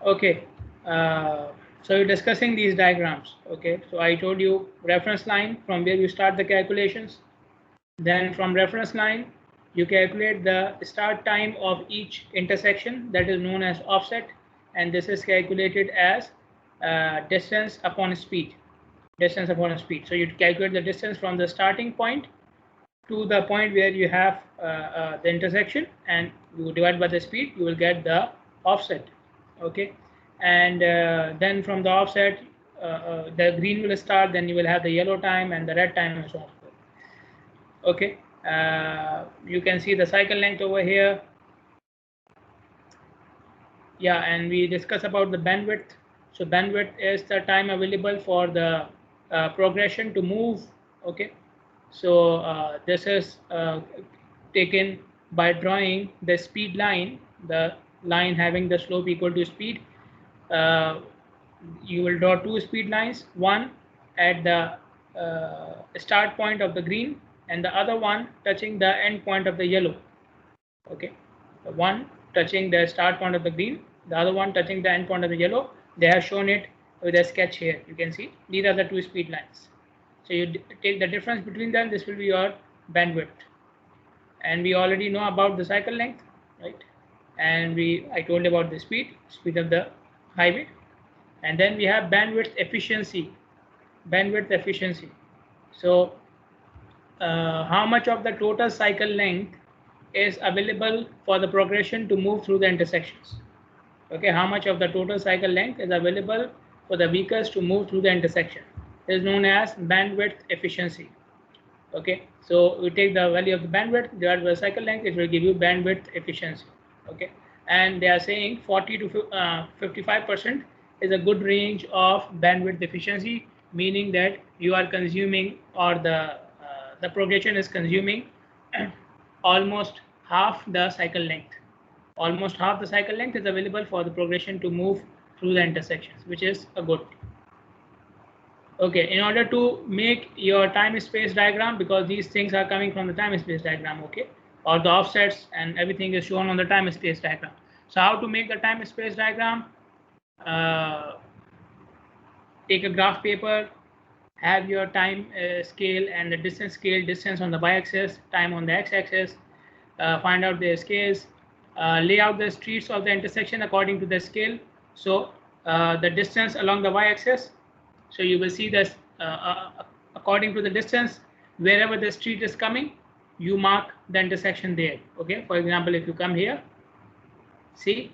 Okay, so you're discussing these diagrams. Okay, so I told you reference line from where you start the calculations. Then from reference line, you calculate the start time of each intersection, that is known as offset, and this is calculated as distance upon speed. Distance upon speed. So you calculate the distance from the starting point to the point where you have the intersection, and you divide by the speed, you will get the offset. Okay, and then from the offset, the green will start, then you will have the yellow time and the red time and so on. Okay, you can see the cycle length over here. Yeah, and we discuss about the bandwidth. So bandwidth is the time available for the progression to move. Okay, so this is taken by drawing the speed line, the line having the slope equal to speed. uh, you will draw two speed lines, one at the start point of the green and the other one touching the end point of the yellow. Okay, the one touching the start point of the green, the other one touching the end point of the yellow. They have shown it with a sketch here. You can see these are the two speed lines. So you take the difference between them, this will be your bandwidth. And we already know about the cycle length, right? And I told you about the speed of the highway. And then we have bandwidth efficiency. Bandwidth efficiency. So how much of the total cycle length is available for the progression to move through the intersections? Okay, how much of the total cycle length is available for the vehicles to move through the intersection is known as bandwidth efficiency. Okay, so we take the value of the bandwidth divided by the cycle length, it will give you bandwidth efficiency. Okay, and they are saying 40 to 55% is a good range of bandwidth efficiency, meaning that you are consuming, or the progression is consuming almost half the cycle length. Almost half the cycle length is available for the progression to move through the intersections, which is a good thing. Okay, in order to make your time space diagram, because these things are coming from the time space diagram, okay, or the offsets and everything is shown on the time space diagram. So how to make the time space diagram? uh, Take a graph paper, have your time scale and the distance scale, distance on the y-axis, time on the x-axis, find out their scales, lay out the streets of the intersection according to the scale. So the distance along the y-axis, so you will see this according to the distance, wherever the street is coming, you mark the intersection there. Okay, for example, if you come here, see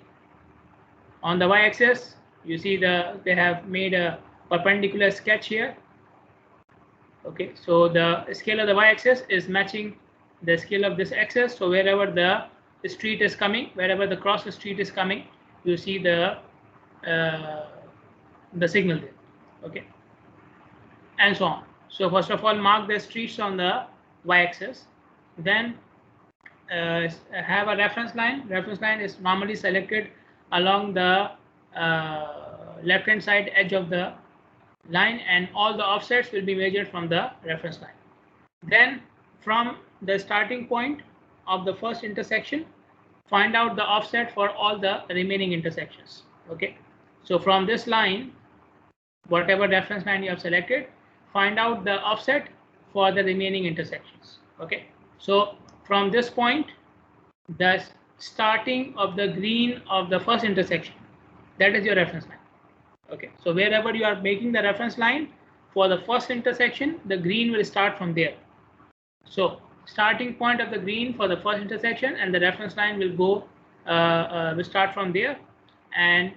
on the y-axis, you see they have made a perpendicular sketch here. Okay, so the scale of the y-axis is matching the scale of this axis. So wherever the street is coming, wherever the cross street is coming, you see the signal there. Okay, and so on. So first of all, mark the streets on the y-axis, then have a reference line. Reference line is normally selected along the left hand side edge of the line, and all the offsets will be measured from the reference line. Then from the starting point of the first intersection, find out the offset for all the remaining intersections. Okay, so from this line, whatever reference line you have selected, find out the offset for the remaining intersections. Okay, so from this point, the starting of the green of the first intersection, that is your reference line. Okay, so wherever you are making the reference line for the first intersection, the green will start from there. So starting point of the green for the first intersection and the reference line will go will start from there, and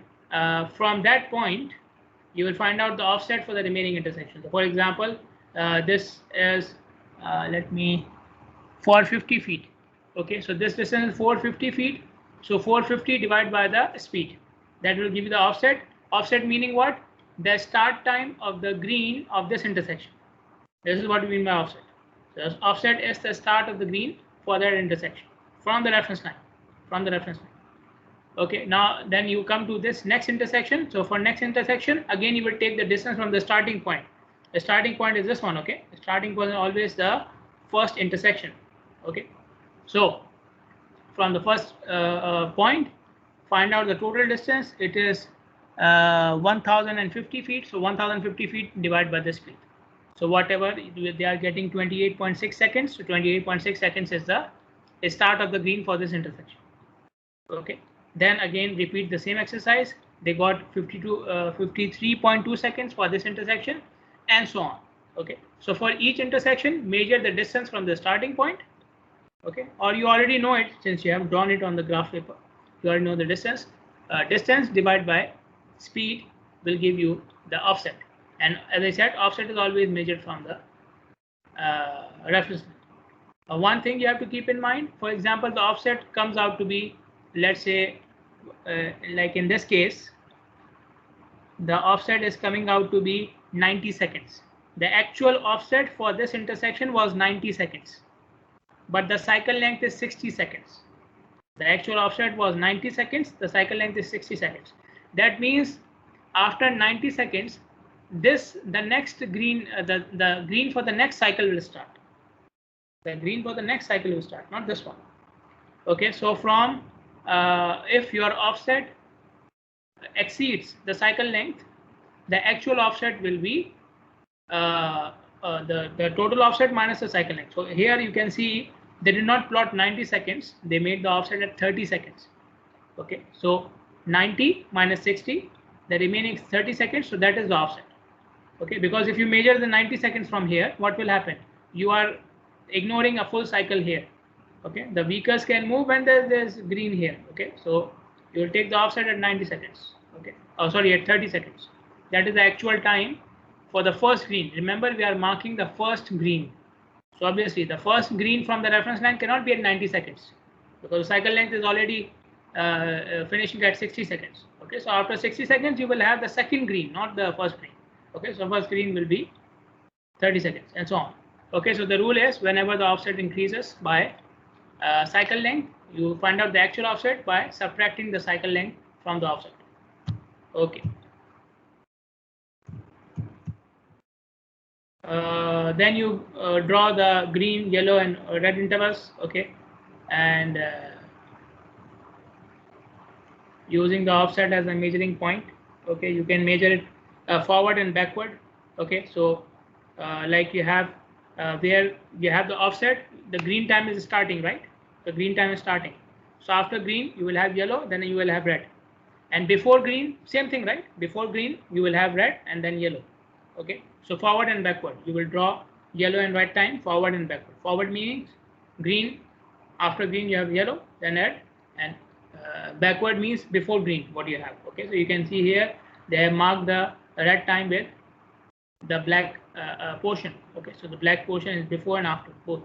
from that point you will find out the offset for the remaining intersections. So for example, this is let me 450 feet. Okay, so this distance is 450 feet. So 450 divided by the speed, that will give you the offset. Offset meaning what? The start time of the green of this intersection. This is what we mean by offset. So offset is the start of the green for that intersection from the reference line. From the reference line. Okay, now then you come to this next intersection. So for next intersection, again you will take the distance from the starting point. The starting point is this one. Okay, the starting point is always the first intersection. Okay, so from the first point, find out the total distance. It is 1050 feet. So 1050 feet divided by the speed. So whatever they are getting 28.6 seconds. So 28.6 seconds is the start of the green for this intersection. Okay. Then again repeat the same exercise. They got 53.2 seconds for this intersection, and so on. Okay. So for each intersection, measure the distance from the starting point. Okay. Or you already know it since you have drawn it on the graph paper. You already know the distance. Distance divided by speed will give you the offset. And as I said, offset is always measured from the reference line. One thing you have to keep in mind, for example, the offset comes out to be, let's say, like in this case, the offset is coming out to be 90 seconds. The actual offset for this intersection was 90 seconds, but the cycle length is 60 seconds. The actual offset was 90 seconds. The cycle length is 60 seconds. That means after 90 seconds, the next green, the green for the next cycle will start. The green for the next cycle will start, not this one. Okay, so from if your offset exceeds the cycle length, the actual offset will be the total offset minus the cycle length. So here you can see they did not plot 90 seconds. They made the offset at 30 seconds. Okay, so 90 minus 60, the remaining 30 seconds. So that is the offset. Okay, because if you measure the 90 seconds from here, what will happen? You are ignoring a full cycle here. Okay, the vehicles can move when there's green here. Okay, so you will take the offset at 90 seconds. Okay, oh sorry, at 30 seconds. That is the actual time for the first green. Remember, we are marking the first green. So obviously the first green from the reference line cannot be at 90 seconds because the cycle length is already finishing at 60 seconds. Okay, so after 60 seconds, you will have the second green, not the first green. Okay, so first green will be 30 seconds and so on. Okay, so the rule is whenever the offset increases by cycle length, you find out the actual offset by subtracting the cycle length from the offset. Okay. Then you draw the green, yellow, and red intervals. Okay, and using the offset as a measuring point. Okay, you can measure it forward and backward. Okay, so like you have where you have the offset, the green time is starting, right? The green time is starting. So after green, you will have yellow, then you will have red. And before green, same thing, right? Before green, you will have red and then yellow. Okay, so forward and backward, you will draw yellow and red time, forward and backward. Forward means green, after green you have yellow, then red, and backward means before green, what you have. Okay, so you can see here they have marked the red time with the black portion. Okay, so the black portion is before and after both.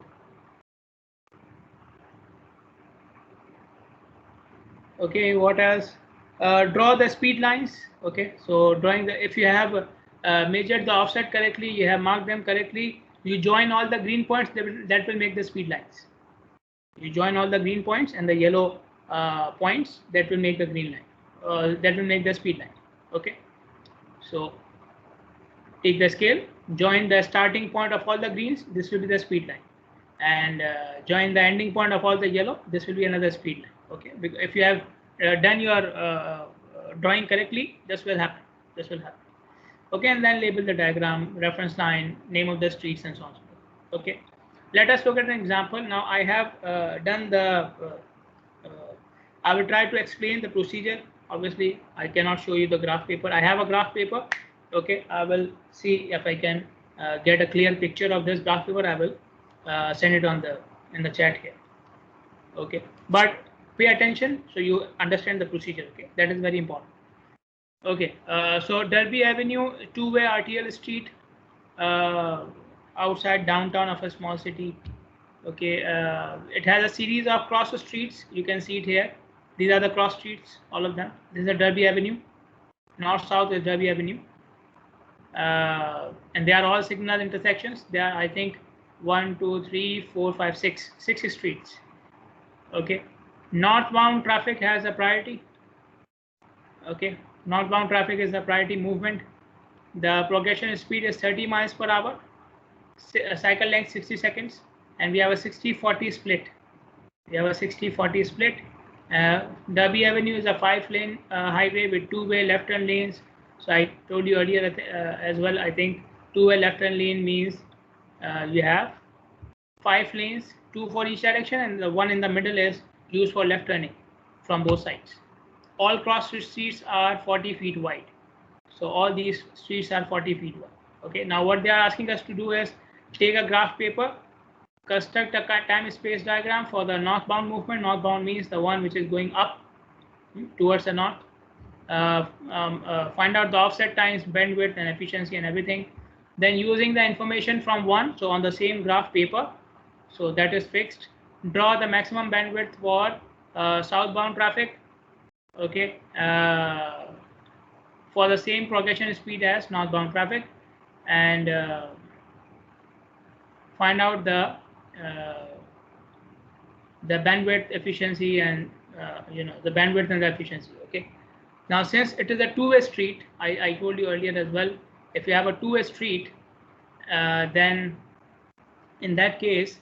Okay, what else? Draw the speed lines. Okay, so drawing the, if you have measured the offset correctly, you have marked them correctly, you join all the green points, that will make the speed lines. You join all the green points and the yellow points, that will make the green line, that will make the speed line. Okay, so take the scale, join the starting point of all the greens, this will be the speed line, and join the ending point of all the yellow, this will be another speed line. Okay, because if you have done your drawing correctly, this will happen. This will happen. Okay, and then label the diagram, reference line, name of the streets, and so on. Okay, let us look at an example. Now I have done the. I will try to explain the procedure. Obviously, I cannot show you the graph paper. I have a graph paper. Okay, I will see if I can get a clear picture of this graph paper. I will send it on in the chat here. Okay, but pay attention so you understand the procedure. Okay, that is very important. Okay, so Derby Avenue, two-way RTL street outside downtown of a small city. Okay, it has a series of cross streets. You can see it here. These are the cross streets, all of them. This is Derby Avenue. North-south is Derby Avenue. And they are all signal intersections. There are, I think, 1, 2, 3, 4, 5, 6 streets. Okay, northbound traffic has a priority. Okay, northbound traffic is the priority movement. The progression speed is 30 miles per hour. Cycle length 60 seconds, and we have a 60-40 split. We have a 60-40 split, Derby Avenue is a 5-lane highway with 2-way left turn lanes. So I told you earlier as well, I think 2-way left turn lane means you have 5 lanes, 2 for each direction, and the one in the middle is used for left turning from both sides. All cross streets are 40 feet wide. So all these streets are 40 feet wide. Okay, now what they are asking us to do is take a graph paper, construct a time space diagram for the northbound movement. Northbound means the one which is going up towards the north. Find out the offset times, bandwidth, and efficiency, and everything. Then using the information from one, so on the same graph paper, so that is fixed. Draw the maximum bandwidth for southbound traffic. Okay, for the same progression speed as northbound traffic, and find out the bandwidth, efficiency, and the bandwidth and the efficiency. Okay. Now, since it is a two-way street, I told you earlier as well, if you have a two-way street, then in that case,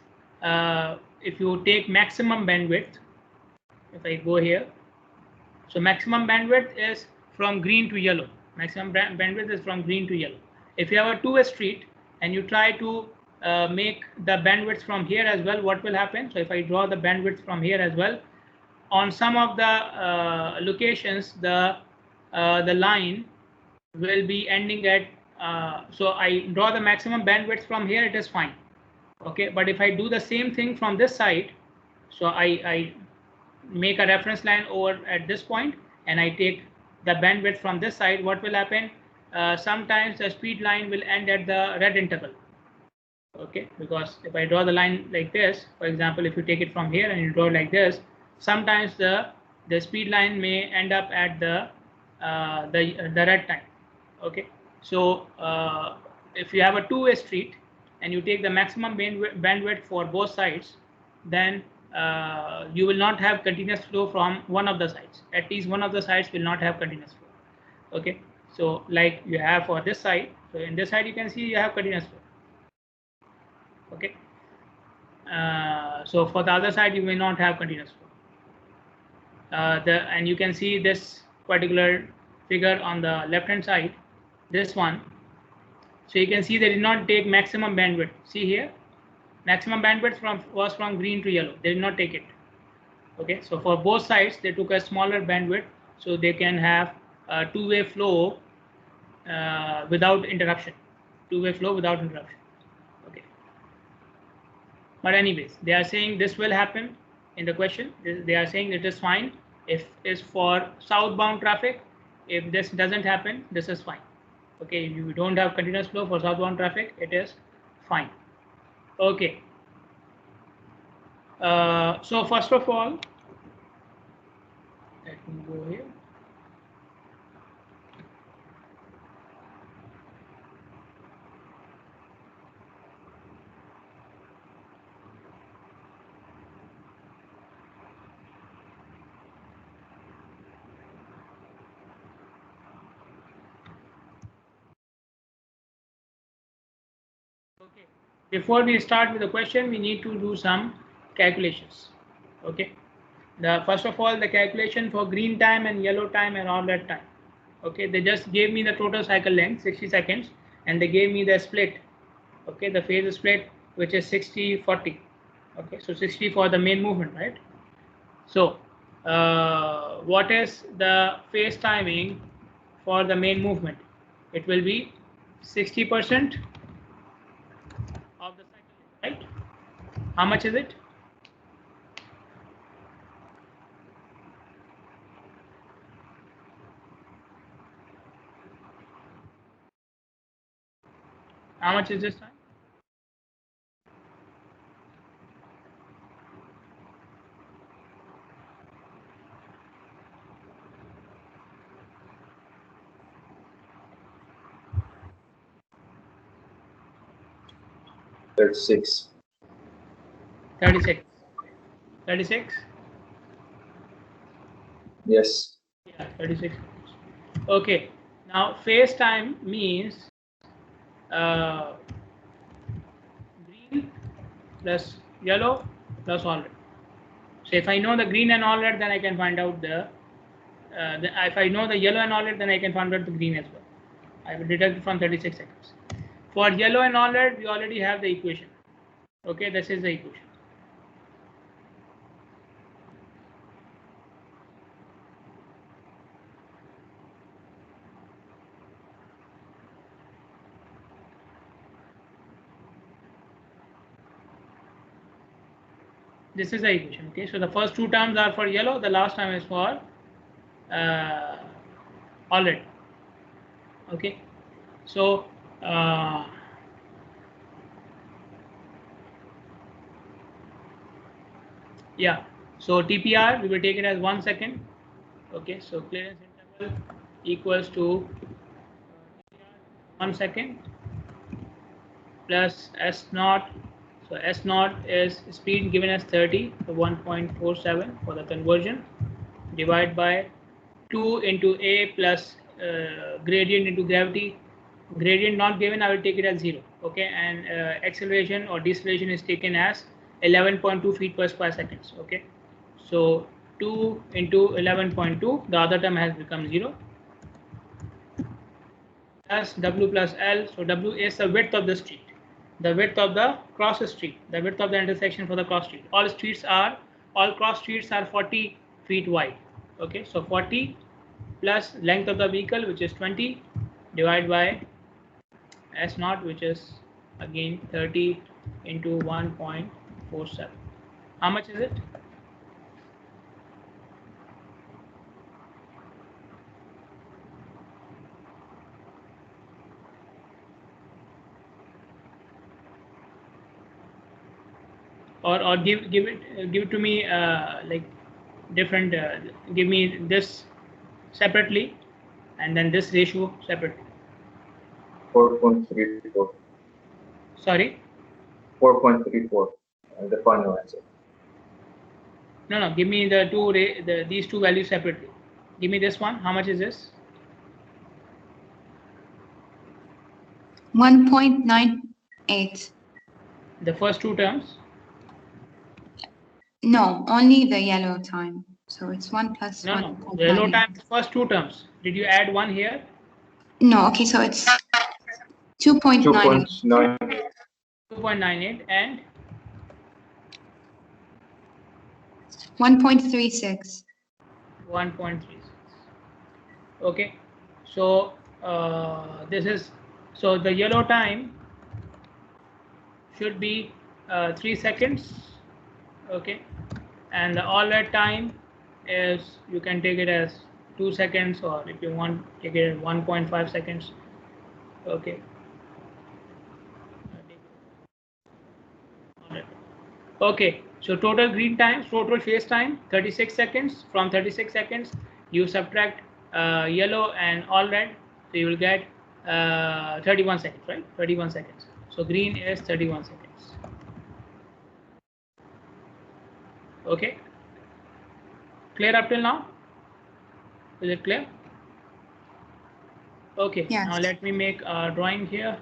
if you take maximum bandwidth, if I go here, so maximum bandwidth is from green to yellow. Maximum bandwidth is from green to yellow. If you have a two-way street and you try to make the bandwidth from here as well, what will happen? So if I draw the bandwidth from here as well, on some of the locations, the line will be ending at, so I draw the maximum bandwidth from here, it is fine. Okay, but if I do the same thing from this side, so I make a reference line over at this point and I take the bandwidth from this side, what will happen? Sometimes the speed line will end at the red interval. Okay, because if I draw the line like this, for example, if you take it from here and you draw it like this, sometimes the speed line may end up at the red time. Okay, so if you have a two-way street and you take the maximum bandwidth for both sides, then you will not have continuous flow from one of the sides. At least one of the sides will not have continuous flow. Okay, so like you have for this side, so in this side you can see you have continuous flow. Okay, so for the other side you may not have continuous flow. And you can see this particular figure on the left hand side, this one. So you can see they did not take maximum bandwidth. See here, maximum bandwidth was from green to yellow. They did not take it. Okay, so for both sides they took a smaller bandwidth so they can have a two-way flow without interruption. Two-way flow without interruption. Okay. But anyways, they are saying this will happen in the question. They are saying it is fine if it's for southbound traffic. If this doesn't happen, this is fine. Okay, if you don't have continuous flow for southbound traffic, it is fine. Okay. So first of all, let me go here. Okay. Before we start with the question, we need to do some calculations. Okay. First of all, the calculation for green time and yellow time and all that time. Okay, they just gave me the total cycle length 60 seconds and they gave me the split. Okay, the phase split, which is 60-40. Okay, so 60 for the main movement, right? So what is the phase timing for the main movement? It will be 60% of the cycle, right? How much is it? How much is this time? $36. 36. 36? Yes. Yeah, 36. Okay. Now phase time means green plus yellow plus all red. So if I know the green and all red, then I can find out if I know the yellow and all red, then I can find out the green as well. I will deduct it from 36 seconds. For yellow and all red, we already have the equation. Okay, this is the equation. This is the equation. Okay, so the first two terms are for yellow, the last term is for all red. Okay, so yeah, so TPR we will take it as 1 second. Okay, so clearance interval equals to 1 second plus S naught. So S naught is speed given as 30, so 1.47 for the conversion, divided by 2 into A plus gradient into gravity. Gradient not given, I will take it as 0. Okay, and acceleration or deceleration is taken as 11.2 feet per square seconds. Okay, so 2 into 11.2, the other term has become 0, plus W plus L. So W is the width of the street, the width of the cross street, the width of the intersection for the cross street. All cross streets are 40 feet wide. Okay, so 40 plus length of the vehicle, which is 20, divided by S naught, which is again 30 into 1.47. How much is it? Or give it to me like different. Give me this separately, and then this ratio separately. 4.34. Sorry. 4.34. The final answer. No. Give me these two values separately. Give me this one. How much is this? 1.98. The first two terms? No, only the yellow time. So it's 1 plus 1. No. The yellow time, first two terms. Did you add one here? No, okay, so it's 2.98. 2.98 and 1.36. 1.36. Okay, so this is, so the yellow time should be 3 seconds. Okay, and the all red time is, you can take it as 2 seconds, or if you want, take it as 1.5 seconds. Okay. Okay, so total green time, total phase time 36 seconds. From 36 seconds you subtract yellow and all red, so you will get 31 seconds, right? 31 seconds. So green is 31 seconds. Okay, clear up till now? Is it clear? Okay, yes. Now let me make a drawing here.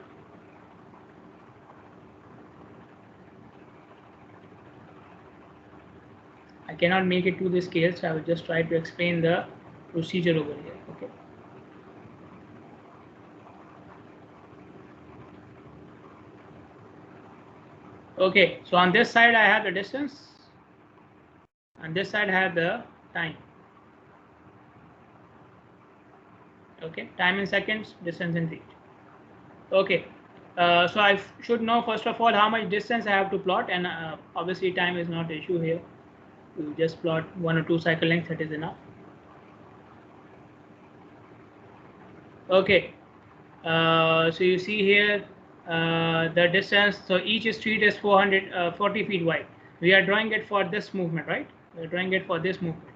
I cannot make it to the scale, so I will just try to explain the procedure over here. Okay. Okay, so on this side I have the distance, on this side I have the time. Okay, time in seconds, distance in feet. Okay, so I should know first of all how much distance I have to plot, and obviously time is not the issue here. You just plot 1 or 2 cycle lengths, that is enough. Okay, so you see here the distance. So each street is 440 feet wide. We are drawing it for this movement, right? We are drawing it for this movement,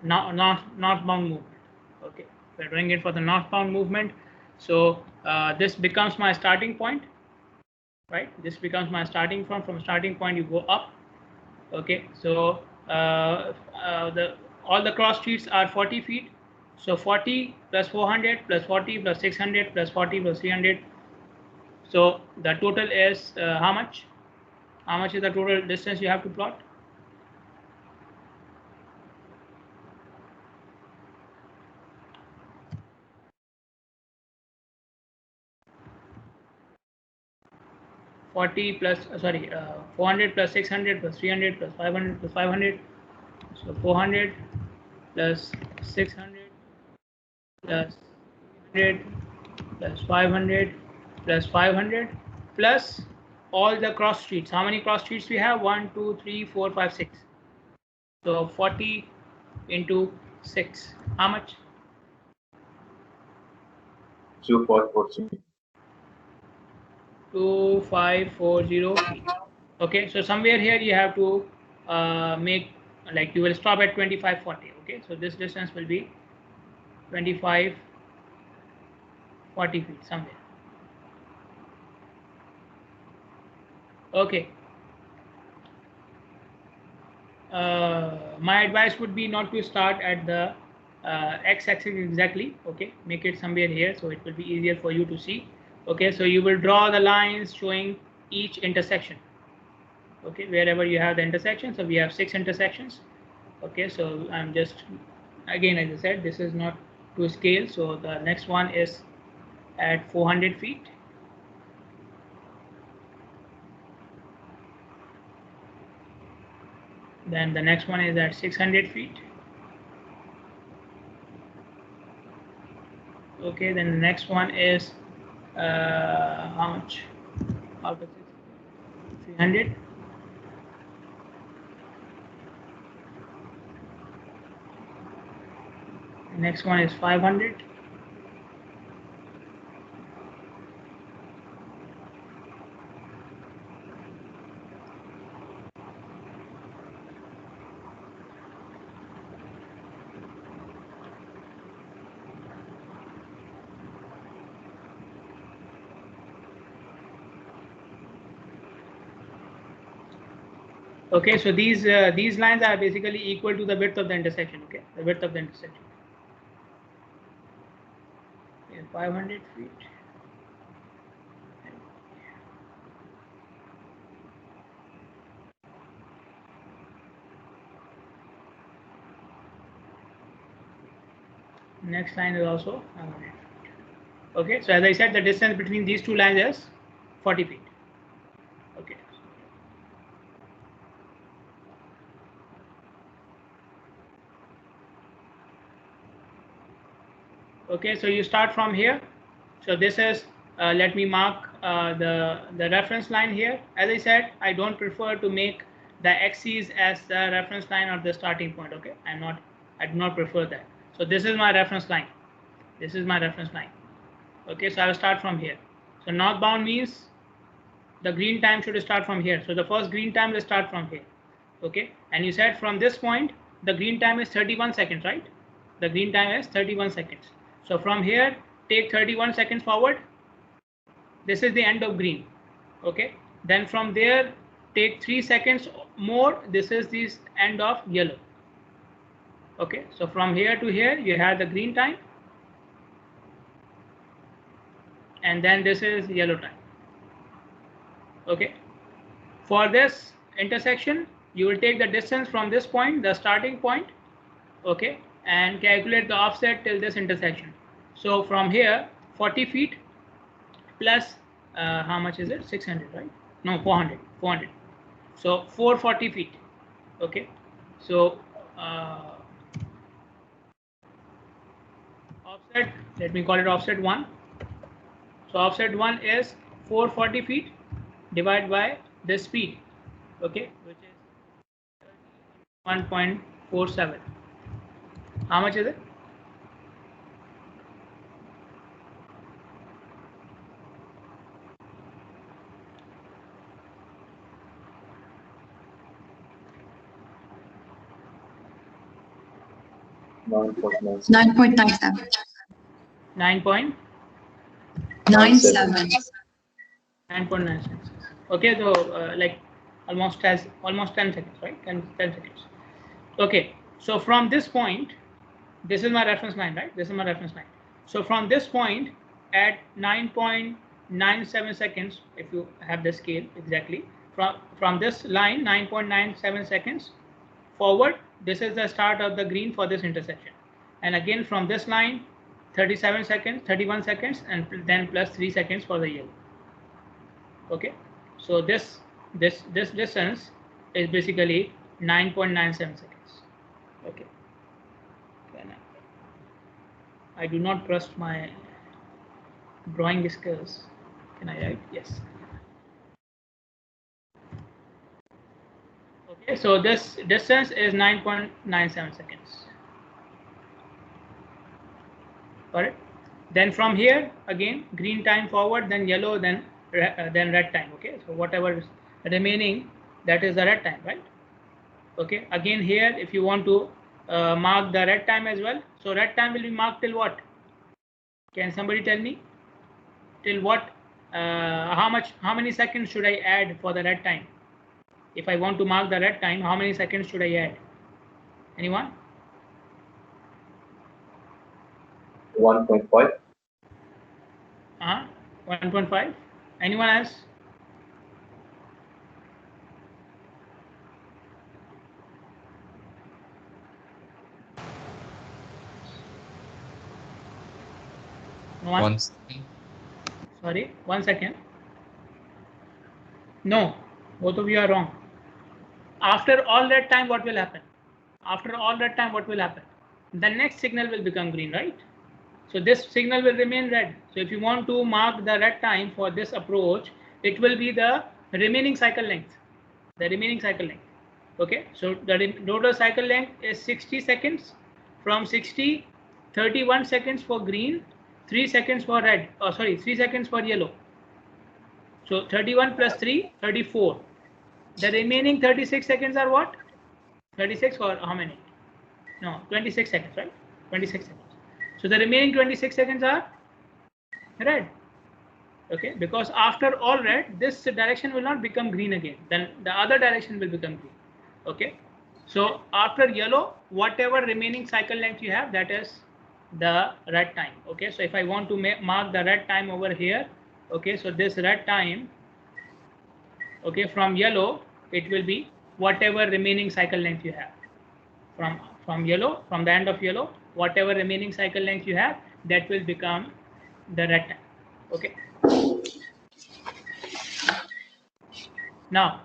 northbound movement. Okay, we are drawing it for the northbound movement. So this becomes my starting point, right? This becomes my starting point. From starting point you go up. Okay, so all the cross streets are 40 feet. So 40 plus 400 plus 40 plus 600 plus 40 plus 300. So the total is how much? How much is the total distance you have to plot? 40 plus 400 plus 600 plus 300 plus 500 plus 500. So 400 plus 600 plus 300 plus 500 plus 500 plus all the cross streets. How many cross streets we have? 1, 2, 3, 4, 5, 6. So 40 into 6. How much? 2540. 2540 feet. Okay, so somewhere here you have to make, like, you will stop at 2540. Okay, so this distance will be 2540 feet somewhere. Okay. My advice would be not to start at the x-axis exactly. Okay, make it somewhere here so it will be easier for you to see. Okay, so you will draw the lines showing each intersection. Okay, wherever you have the intersection. So we have 6 intersections. Okay, so I'm just, again, as I said, this is not to scale. So the next one is at 400 feet. Then the next one is at 600 feet. Okay, then the next one is how much? Out of 300. Next one is 500. Okay, so these lines are basically equal to the width of the intersection. Okay, the width of the intersection. Okay, 500 feet. Next line is also 500 feet. Okay, so as I said, the distance between these two lines is 40 feet. Okay. Okay, so you start from here. So this is, let me mark the reference line here. As I said, I don't prefer to make the axes as the reference line or the starting point. Okay, I do not prefer that. So this is my reference line. This is my reference line. Okay, so I will start from here. So northbound means the green time should start from here. So the first green time will start from here. Okay, and you said from this point the green time is 31 seconds, right? The green time is 31 seconds. So from here, take 31 seconds forward. This is the end of green. Okay, then from there take 3 seconds more. This is the end of yellow. Okay, so from here to here you have the green time, and then this is yellow time. Okay, for this intersection you will take the distance from this point, the starting point. Okay, and calculate the offset till this intersection. So from here 40 feet plus how much is it? 600, right? No, 400. So 440 feet. Okay, so offset, let me call it offset 1. So offset 1 is 440 feet divided by this speed. Okay, which is 1.47. How much is it? $9.97. 9.97. 9.97. 9.96. Okay, so like almost 10 seconds, right? 10 seconds. Okay, so from this point, this is my reference line, right? This is my reference line. So from this point at 9.97 seconds, if you have the scale exactly, from this line 9.97 seconds forward, this is the start of the green for this intersection. And again from this line 31 seconds, and then plus 3 seconds for the yellow. Okay, So this distance is basically 9.97 seconds. Okay. I do not trust my drawing skills. Can I write? Yes. Okay, so this distance is 9.97 seconds. Got it? Then from here again, green time forward, then yellow, then red time. Okay, so whatever is remaining, that is the red time, right? Okay, again here, if you want to mark the red time as well, so red time will be marked till what? Can somebody tell me? Till what? How many seconds should I add for the red time? If I want to mark the red time, how many seconds should I add? Anyone? 1.5. 1.5. Anyone else? No one? 1 second. Sorry, 1 second. No, both of you are wrong. After all that time, what will happen? After all that time, what will happen? The next signal will become green, right? So this signal will remain red. So if you want to mark the red time for this approach, it will be the remaining cycle length. The remaining cycle length. Okay, so the total cycle length is 60 seconds. From 60, 31 seconds for green, 3 seconds for red. Oh, sorry, 3 seconds for yellow. So 31 plus 3, 34. The remaining 36 seconds are what? 36 or how many? No, 26 seconds, right? 26 seconds. So the remaining 26 seconds are red. Okay, because after all red, this direction will not become green again. Then the other direction will become green. Okay, so after yellow, whatever remaining cycle length you have, that is the red time. Okay, so if I want to mark the red time over here, okay, so this red time, okay, from yellow, it will be whatever remaining cycle length you have. From yellow, from the end of yellow, whatever remaining cycle length you have, that will become the red time. Okay. Now,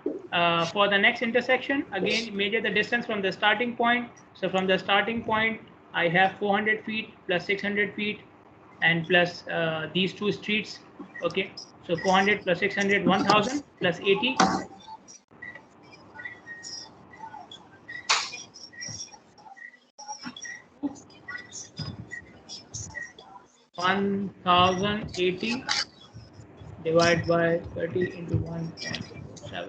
for the next intersection, again, measure the distance from the starting point. So from the starting point, I have 400 feet plus 600 feet and plus these two streets. Okay, so 400 plus 600, 1000 plus 80. 1080 divided by 30 into 1.47.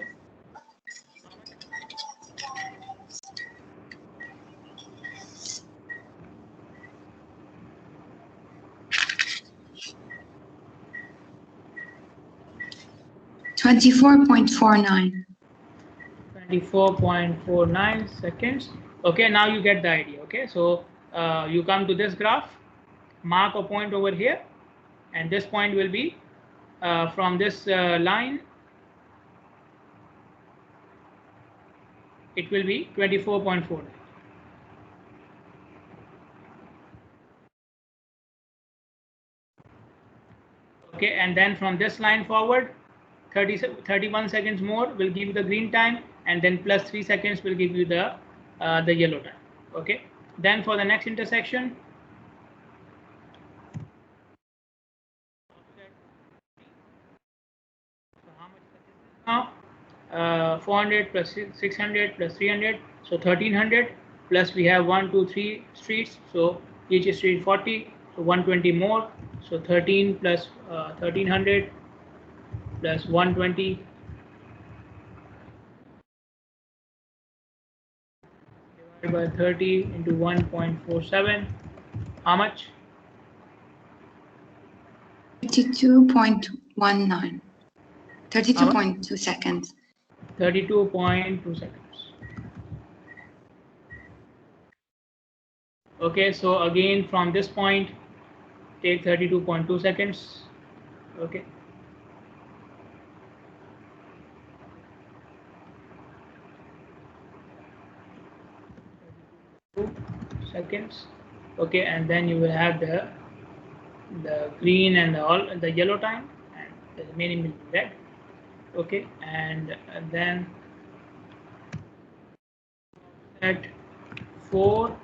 24.49. 24.49 seconds. Okay, now you get the idea. Okay, so you come to this graph, mark a point over here, and this point will be from this line, it will be 24.49. Okay, and then from this line forward, 31 seconds more will give you the green time, and then plus 3 seconds will give you the yellow time. Okay, then for the next intersection, so how much now? 400 plus 600 plus 300, so 1300 plus we have 1 2 3 streets, so each street 40, so 120 more, so 13 plus 1300 plus 120 divided by 30 into 1.47. How much? 32.19. 32.2 seconds. 32.2 seconds. Okay, so again from this point, take 32.2 seconds. Okay. Seconds. Okay, and then you will have the green and the yellow time, and the remaining will be red. Okay, and then at 4.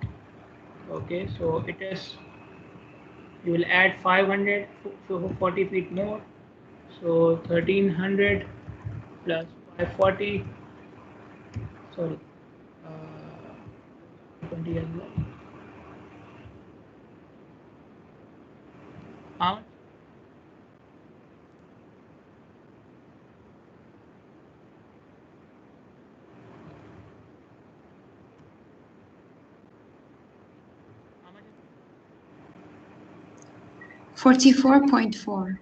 Okay, so it is, you will add 500, 40 feet more, so 1300 plus 540, sorry, 20 as well. How much? How much is it? 44.4.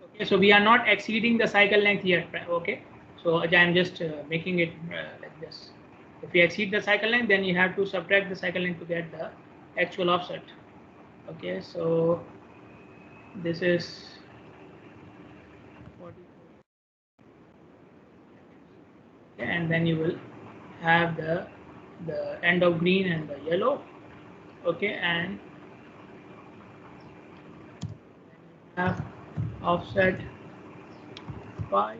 Okay, so we are not exceeding the cycle length yet. Okay, so I'm just making it like this. If you exceed the cycle length, then you have to subtract the cycle length to get the actual offset. Okay, so this is 44. Okay, and then you will have the end of green and the yellow. Okay, and have offset 5.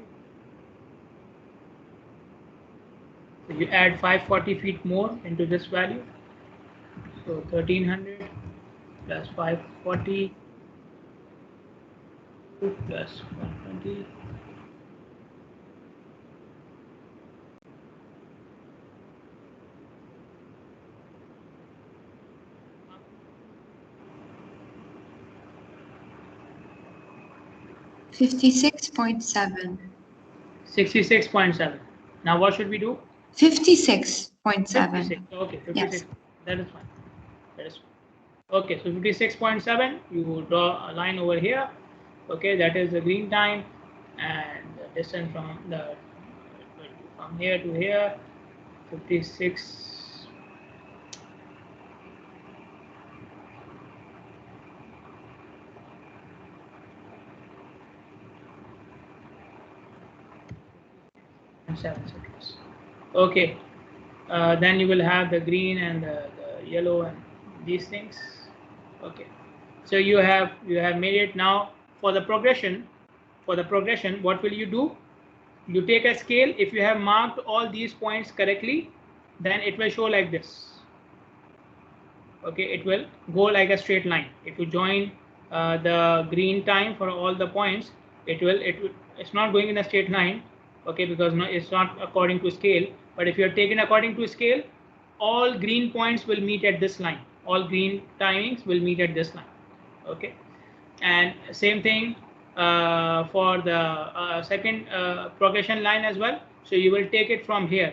So you add 540 feet more into this value. So 1300 plus 540 plus 120. $56.7. 66.7. Now what should we do? 56.7. 56. Okay, 56. Yes. That is fine. That is fine. Okay, so 56.7. You draw a line over here. Okay, that is the green time, and the distance from here to here, 56. And 7 seconds. Okay, then you will have the green and the yellow and these things. Okay, so you have made it. Now for the progression, what will you do? You take a scale. If you have marked all these points correctly, then it will show like this. Okay, it will go like a straight line. If you join the green time for all the points, it's not going in a straight line. Okay, because no, it's not according to scale. But if you are taken according to scale, all green points will meet at this line. All green timings will meet at this line. Okay, and same thing for the second progression line as well. So you will take it from here,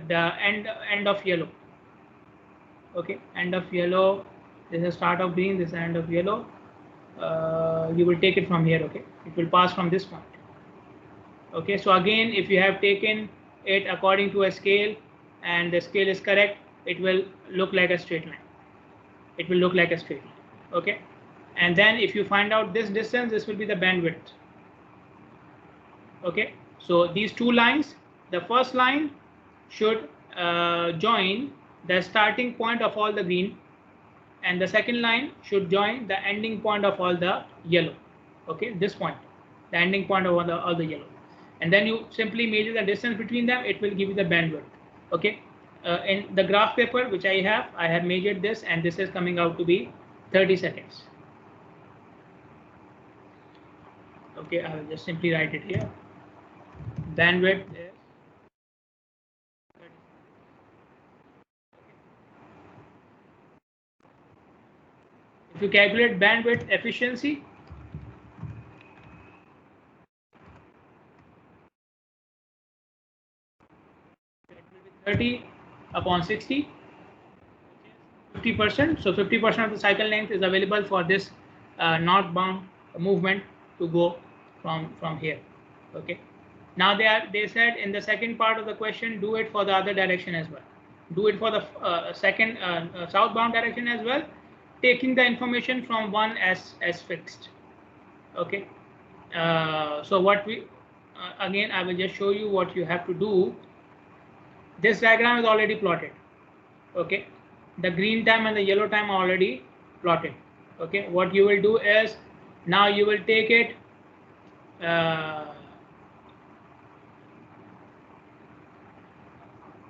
the end of yellow. Okay, end of yellow. This is start of green. This is end of yellow. You will take it from here. Okay, it will pass from this point. Okay, so again, if you have taken it according to a scale and the scale is correct, it will look like a straight line. It will look like a straight line. Okay, and then if you find out this distance, this will be the bandwidth. Okay, so these two lines, the first line should join the starting point of all the green, and the second line should join the ending point of all the yellow. Okay, this point, the ending point of all the yellow, and then you simply measure the distance between them. It will give you the bandwidth. Okay, in the graph paper which I have measured this, and this is coming out to be 30 seconds. Okay, I will just simply write it here. Bandwidth is 30. If you calculate bandwidth efficiency, it will be 30 upon 60, 50%. So 50% of the cycle length is available for this northbound movement to go from here. Okay. Now they said in the second part of the question, do it for the other direction as well. Do it for the second southbound direction as well, taking the information from one as fixed. Okay. So what we again, I will just show you what you have to do. This diagram is already plotted. Okay, the green time and the yellow time are already plotted. Okay, what you will do is now you will take it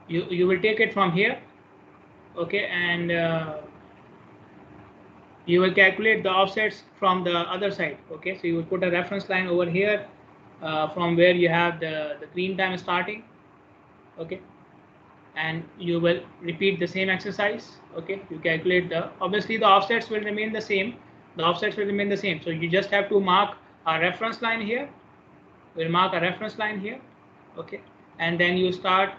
you will take it from here, okay, and you will calculate the offsets from the other side, okay. So you will put a reference line over here from where you have the green time starting, okay, and you will repeat the same exercise, okay. You calculate obviously the offsets will remain the same, so you just have to mark a reference line here, okay, and then you start,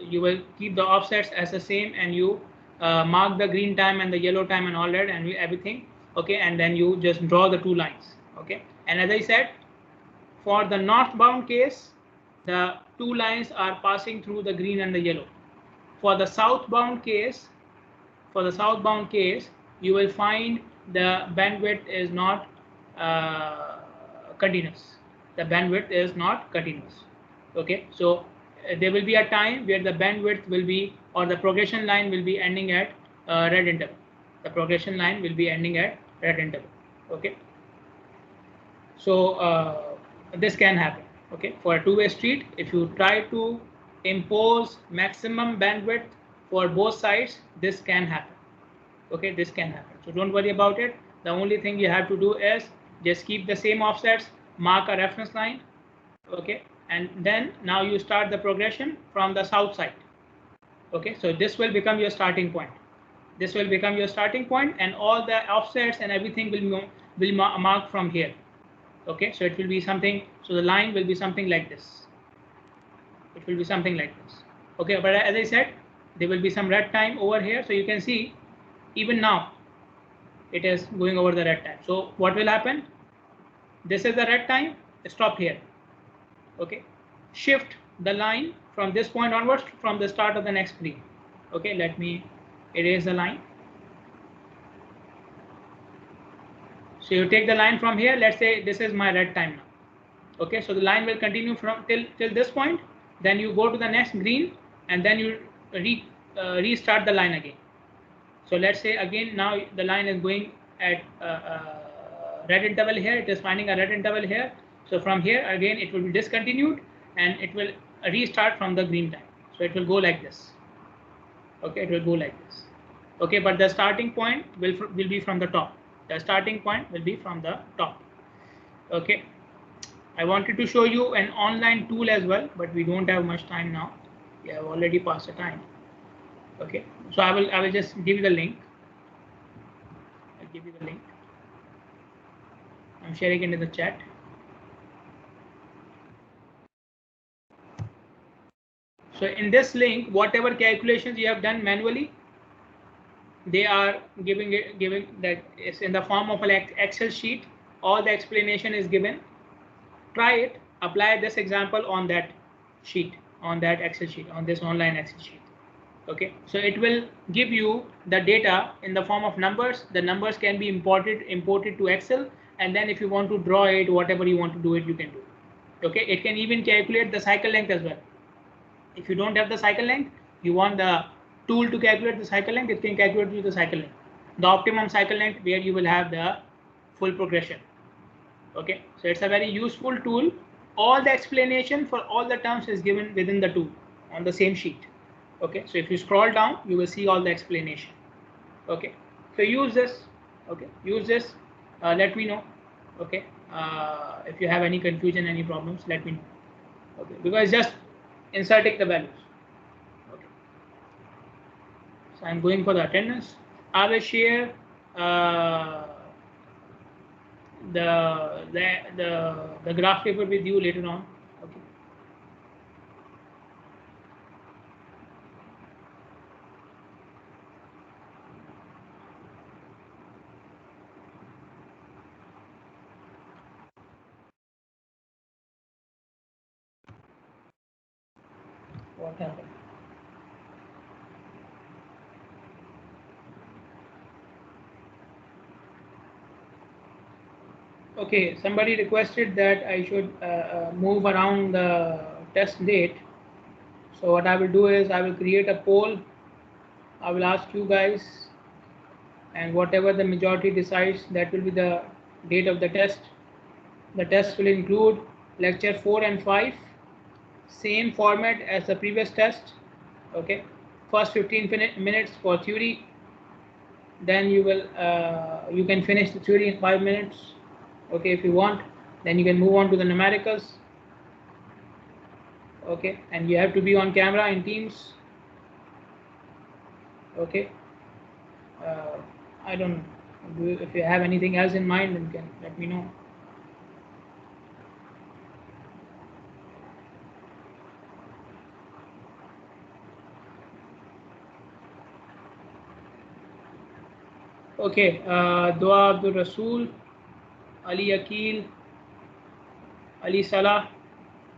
you will keep the offsets as the same, and you mark the green time and the yellow time and all that and everything, okay, and then you just draw the two lines, okay. And as I said, for the northbound case, the two lines are passing through the green and the yellow. For the southbound case, you will find the bandwidth is not continuous. The bandwidth is not continuous, okay. So there will be a time where the bandwidth will be, or the progression line will be ending at red interval. Okay. So this can happen, okay. For a two-way street, if you try to impose maximum bandwidth for both sides, this can happen, okay. This can happen, so don't worry about it. The only thing you have to do is just keep the same offsets, mark a reference line, okay, and then now you start the progression from the south side, okay. So this will become your starting point, and all the offsets and everything will mark from here, okay. So it will be something, so the line will be something like this, okay. But as I said, there will be some red time over here, so you can see even now it is going over the red time. So what will happen? This is the red time, stop here, okay. Shift the line from this point onwards, from the start of the next green, okay. Let me erase the line. So you take the line from here, let's say this is my red time now, okay. So the line will continue from till this point, then you go to the next green, and then you restart the line again. So let's say again now the line is going at red interval here, it is finding a red interval here. So from here again it will be discontinued, and it will restart from the green time. So it will go like this, okay. It will go like this, okay. But the starting point will be from the top. Okay. I wanted to show you an online tool as well, but we don't have much time now. We have already passed the time. Okay, so I will just give you the link. I'm sharing it in the chat. So in this link, whatever calculations you have done manually, they are giving that is in the form of an Excel sheet. All the explanation is given. Try it, apply this example on that sheet, on that Excel sheet, on this online Excel sheet. Okay, so it will give you the data in the form of numbers. The numbers can be imported to Excel, and then if you want to draw it, whatever you want to do it, you can do it. Okay, it can even calculate the cycle length as well. If you don't have the cycle length, you want the tool to calculate the cycle length, it can calculate you the cycle length, the optimum cycle length where you will have the full progression. Okay, so it's a very useful tool. All the explanation for all the terms is given within the tool on the same sheet. Okay, so if you scroll down, you will see all the explanation. Okay, so use this. Okay, let me know. Okay, if you have any confusion, any problems, let me know. Okay, because just inserting the values. Okay, so I'm going for the attendance. I will share the graph paper with you later on. Okay. What happened? Okay, somebody requested that I should move around the test date. So what I will do is I will create a poll. I will ask you guys, and whatever the majority decides, that will be the date of the test. The test will include lecture 4 and 5, same format as the previous test. Okay, first 15 minutes for theory, then you can finish the theory in 5 minutes. Okay, if you want, then you can move on to the numericals. Okay, and you have to be on camera in Teams. Okay, I don't know if you have anything else in mind, then you can let me know. Okay, Dua Abdul Rasul, Ali Akil, Ali Salah,